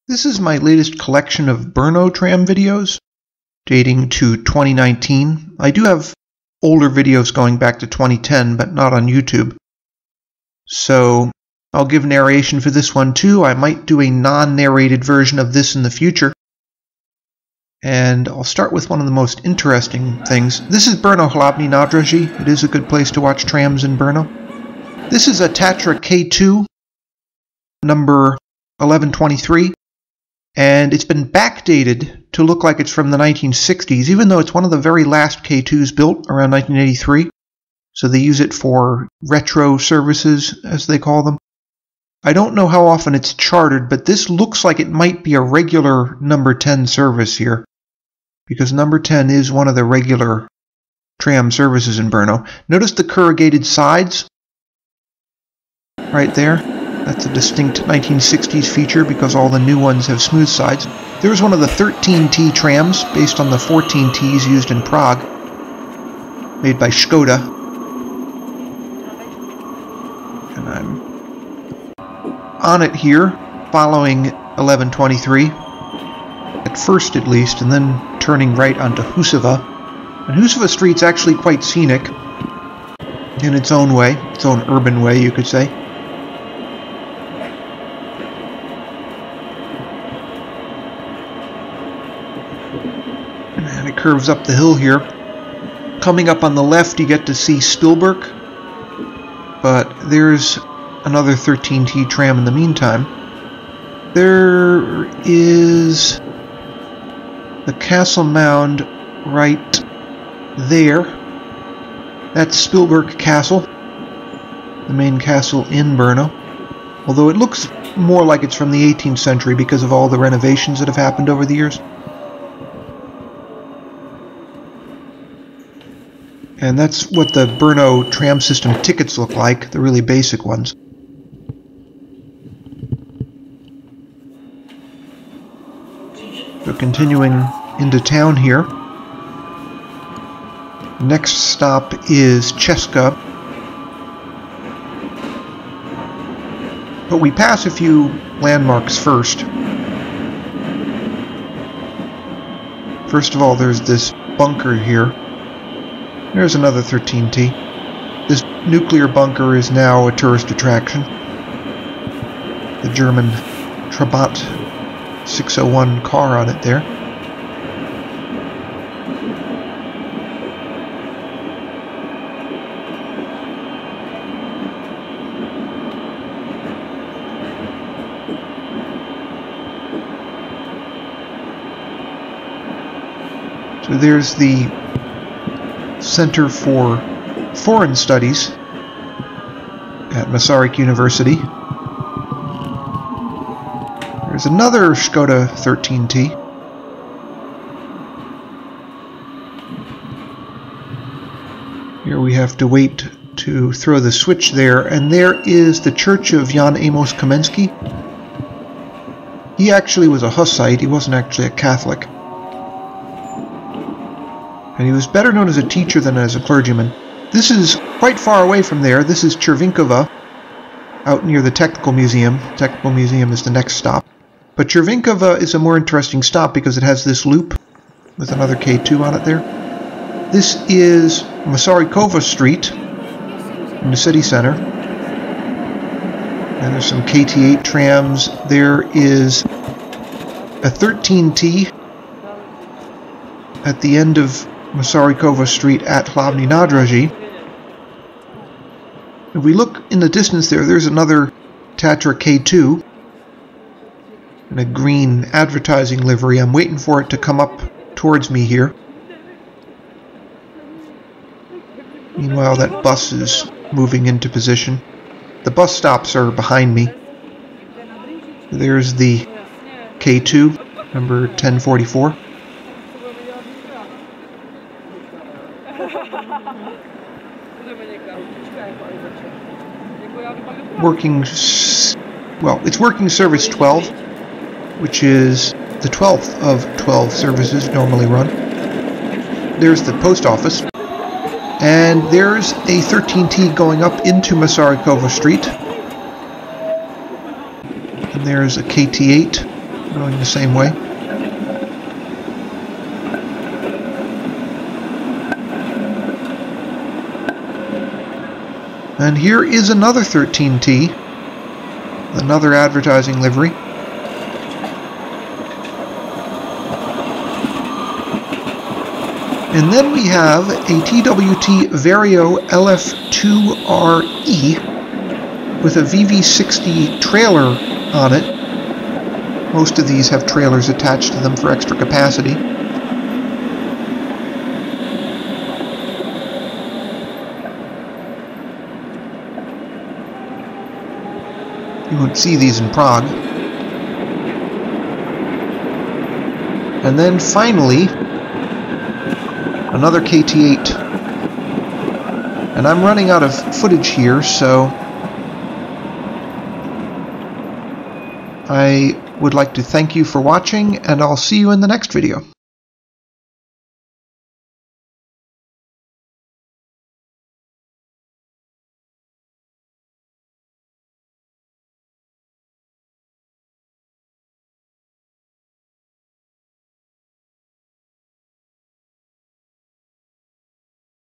This is my latest collection of Brno Tram videos, dating to 2019. I do have older videos going back to 2010, but not on YouTube. So I'll give narration for this one too. I might do a non-narrated version of this in the future. And I'll start with one of the most interesting things. This is Brno Hlavní nádraží. It is a good place to watch trams in Brno. This is a Tatra K2, number 1123. And it's been backdated to look like it's from the 1960s, even though it's one of the very last K2s built around 1983. So they use it for retro services, as they call them. I don't know how often it's chartered, but this looks like it might be a regular number 10 service here, because number 10 is one of the regular tram services in Brno. Notice the corrugated sides right there. That's a distinct 1960s feature because all the new ones have smooth sides. There's one of the 13T trams based on the 14Ts used in Prague, made by Skoda. And I'm on it here, following 1123, at first at least, and then turning right onto Husova. And Husova Street's actually quite scenic in its own way, its own urban way, you could say. And it curves up the hill here. Coming up on the left, you get to see Spielberg, but there's another 13T tram in the meantime. There is the Castle Mound right there. That's Spielberg Castle, the main castle in Brno. Although it looks more like it's from the 18th century because of all the renovations that have happened over the years. And that's what the Brno tram system tickets look like, the really basic ones. So continuing into town here. Next stop is Česka. But we pass a few landmarks first. First of all, there's this bunker here. There's another 13T. This nuclear bunker is now a tourist attraction. The German Trabant 601 car on it there. So there's the Center for Foreign Studies at Masaryk University. There's another Skoda 13T. Here we have to wait to throw the switch there, and there is the Church of Jan Amos Kamensky. He actually was a Hussite, he wasn't actually a Catholic. And he was better known as a teacher than as a clergyman. This is quite far away from there. This is Červínkova, out near the Technical Museum. Technical Museum is the next stop. But Červínkova is a more interesting stop because it has this loop with another K2 on it there. This is Masarykova Street in the city center. And there's some KT8 trams. There is a 13T at the end of Masarykova Street at Hlavní nádraží. If we look in the distance there, there's another Tatra K2 in a green advertising livery. I'm waiting for it to come up towards me here. Meanwhile, that bus is moving into position. The bus stops are behind me. There's the K2, number 1044. It's working service 12, which is the 12th of 12 services normally run. There's the post office, and there's a 13T going up into Masarykova Street, and there's a KT8 going the same way. And here is another 13T, another advertising livery. And then we have a TWT Vario LF2RE with a VV60 trailer on it. Most of these have trailers attached to them for extra capacity. You won't see these in Prague. And then finally, another KT8. And I'm running out of footage here, so I would like to thank you for watching, and I'll see you in the next video.